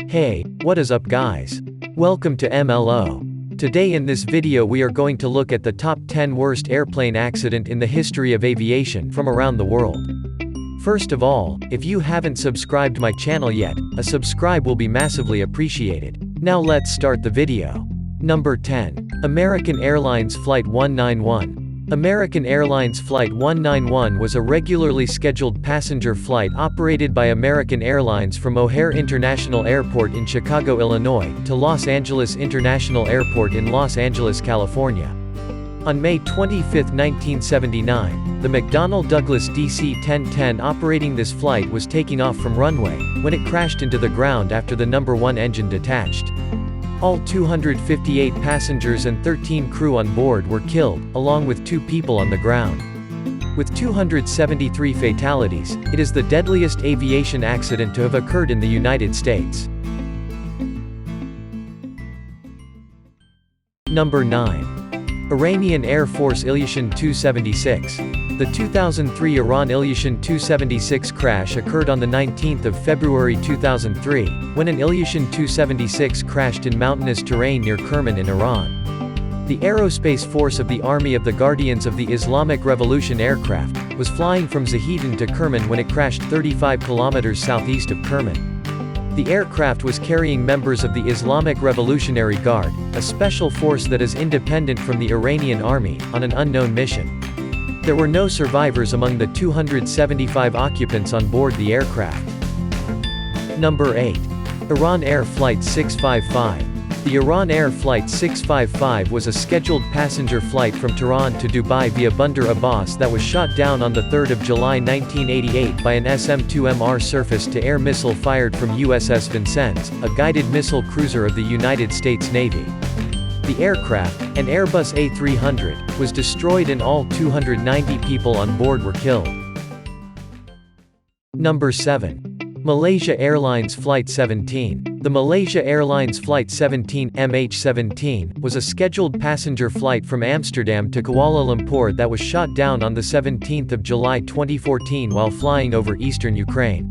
Hey, what is up guys? Welcome to MLO. Today in this video we are going to look at the top 10 worst airplane accident in the history of aviation from around the world. First of all, if you haven't subscribed my channel yet, a subscribe will be massively appreciated. Now let's start the video. Number 10. American Airlines Flight 191. American Airlines Flight 191 was a regularly scheduled passenger flight operated by American Airlines from O'Hare International Airport in Chicago, Illinois, to Los Angeles International Airport in Los Angeles, California. On May 25, 1979, the McDonnell Douglas DC-1010 operating this flight was taking off from runway, when it crashed into the ground after the number 1 engine detached. All 258 passengers and 13 crew on board were killed, along with 2 people on the ground. With 273 fatalities, it is the deadliest aviation accident to have occurred in the United States. Number 9. Iranian Air Force Ilyushun 276. The 2003 Iran Ilyushun 276 crash occurred on the 19th of February 2003, when an Ilyushun 276 crashed in mountainous terrain near Kerman in Iran. The aerospace force of the Army of the Guardians of the Islamic Revolution aircraft was flying from Zahedan to Kerman when it crashed 35 kilometers southeast of Kerman. The aircraft was carrying members of the Islamic Revolutionary Guard, a special force that is independent from the Iranian army, on an unknown mission. There were no survivors among the 275 occupants on board the aircraft. Number 8. Iran Air Flight 655. The Iran Air Flight 655 was a scheduled passenger flight from Tehran to Dubai via Bandar Abbas that was shot down on 3 July 1988 by an SM-2MR surface-to-air missile fired from USS Vincennes, a guided missile cruiser of the United States Navy. The aircraft, an Airbus A300, was destroyed and all 290 people on board were killed. Number 7. Malaysia Airlines Flight 17. The Malaysia Airlines Flight 17, MH17, was a scheduled passenger flight from Amsterdam to Kuala Lumpur that was shot down on 17 July 2014 while flying over eastern Ukraine.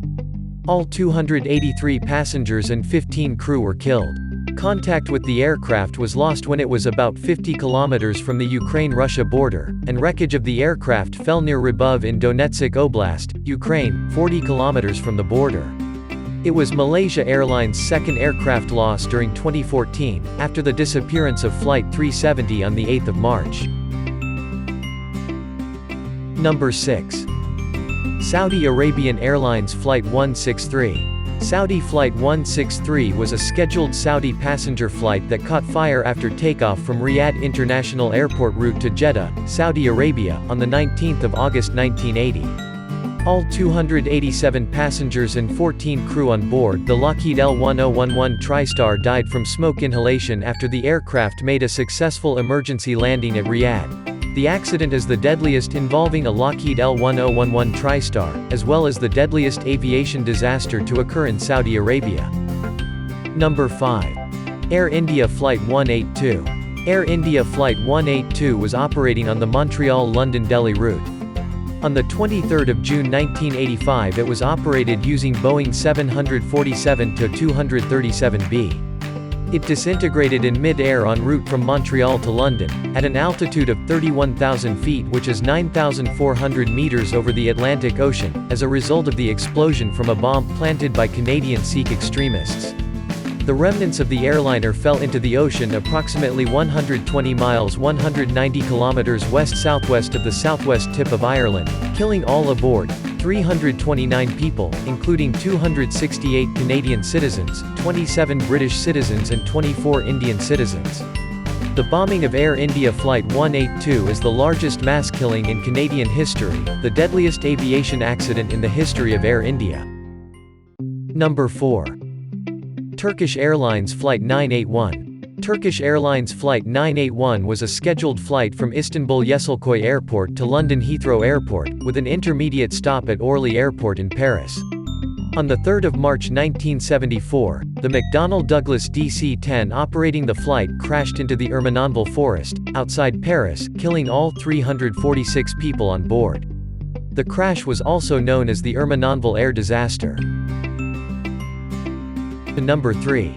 All 283 passengers and 15 crew were killed. Contact with the aircraft was lost when it was about 50 kilometers from the Ukraine-Russia border, and wreckage of the aircraft fell near Rybov in Donetsk Oblast, Ukraine, 40 kilometers from the border. It was Malaysia Airlines' second aircraft loss during 2014, after the disappearance of Flight 370 on the 8th of March. Number 6. Saudi Arabian Airlines Flight 163. Saudi Flight 163 was a scheduled Saudi passenger flight that caught fire after takeoff from Riyadh International Airport route to Jeddah, Saudi Arabia, on 19 August 1980. All 287 passengers and 14 crew on board the Lockheed L-1011 TriStar died from smoke inhalation after the aircraft made a successful emergency landing at Riyadh. The accident is the deadliest involving a Lockheed L-1011 TriStar, as well as the deadliest aviation disaster to occur in Saudi Arabia. Number 5. Air India Flight 182. Air India Flight 182 was operating on the Montreal-London-Delhi route. On the 23rd of June 1985 it was operated using Boeing 747-237B. It disintegrated in mid-air en route from Montreal to London, at an altitude of 31,000 feet which is 9,400 meters over the Atlantic Ocean, as a result of the explosion from a bomb planted by Canadian Sikh extremists. The remnants of the airliner fell into the ocean approximately 120 miles 190 kilometers west-southwest of the southwest tip of Ireland, killing all aboard, 329 people, including 268 Canadian citizens, 27 British citizens and 24 Indian citizens. The bombing of Air India Flight 182 is the largest mass killing in Canadian history, the deadliest aviation accident in the history of Air India. Number 4. Turkish Airlines Flight 981. Turkish Airlines Flight 981 was a scheduled flight from Istanbul Yeşilköy Airport to London Heathrow Airport, with an intermediate stop at Orly Airport in Paris. On 3 March 1974, the McDonnell Douglas DC-10 operating the flight crashed into the Ermenonville forest, outside Paris, killing all 346 people on board. The crash was also known as the Ermenonville air disaster. To number 3.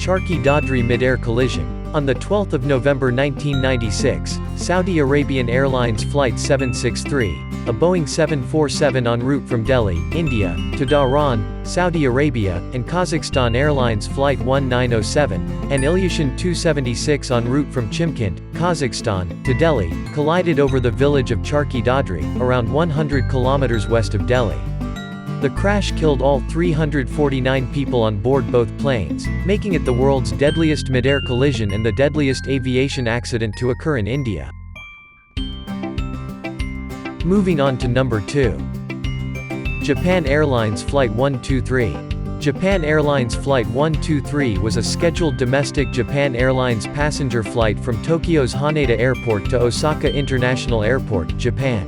Charkhi Dadri mid-air collision. On the 12th of November 1996, Saudi Arabian Airlines Flight 763, a Boeing 747 en route from Delhi, India, to Dhahran, Saudi Arabia, and Kazakhstan Airlines Flight 1907, and Ilyushun 276 en route from Chimkent, Kazakhstan, to Delhi, collided over the village of Charkhi Dadri, around 100 kilometers west of Delhi. The crash killed all 349 people on board both planes, making it the world's deadliest mid-air collision and the deadliest aviation accident to occur in India. Moving on to number 2. Japan Airlines Flight 123. Japan Airlines Flight 123 was a scheduled domestic Japan Airlines passenger flight from Tokyo's Haneda Airport to Osaka International Airport, Japan.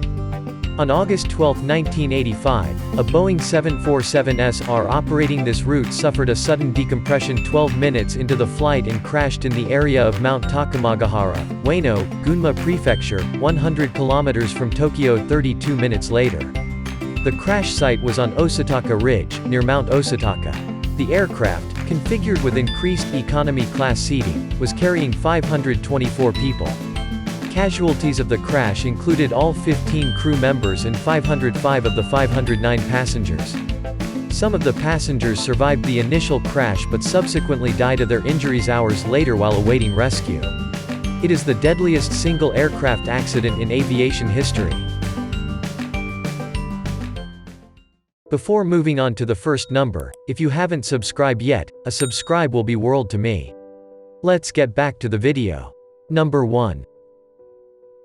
On August 12, 1985, a Boeing 747SR operating this route suffered a sudden decompression 12 minutes into the flight and crashed in the area of Mount Takamagahara, Ueno, Gunma Prefecture, 100 kilometers from Tokyo 32 minutes later. The crash site was on Osataka Ridge, near Mount Osataka. The aircraft, configured with increased economy class seating, was carrying 524 people. Casualties of the crash included all 15 crew members and 505 of the 509 passengers. Some of the passengers survived the initial crash but subsequently died of their injuries hours later while awaiting rescue. It is the deadliest single aircraft accident in aviation history. Before moving on to the first number, if you haven't subscribed yet, a subscribe will be world to me. Let's get back to the video. Number 1.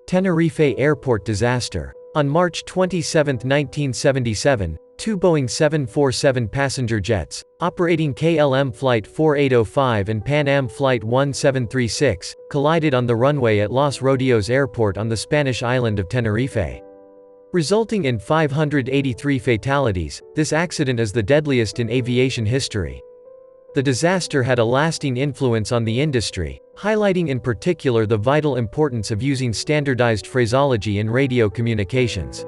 Tenerife Airport disaster. On March 27, 1977, two Boeing 747 passenger jets, operating KLM Flight 4805 and Pan Am Flight 1736, collided on the runway at Los Rodeos Airport on the Spanish island of Tenerife. Resulting in 583 fatalities, this accident is the deadliest in aviation history. The disaster had a lasting influence on the industry, highlighting in particular the vital importance of using standardized phraseology in radio communications.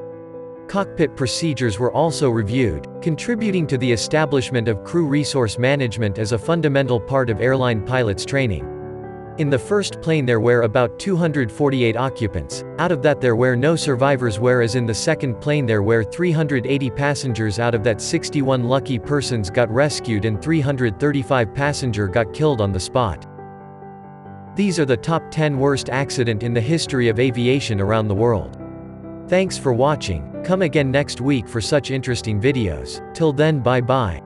Cockpit procedures were also reviewed, contributing to the establishment of crew resource management as a fundamental part of airline pilots' training. In the first plane there were about 248 occupants, out of that there were no survivors, whereas in the second plane there were 380 passengers. Out of that 61 lucky persons got rescued and 335 passengers got killed on the spot. These are the top 10 worst accident in the history of aviation around the world. Thanks for watching, come again next week for such interesting videos. Till then, bye bye.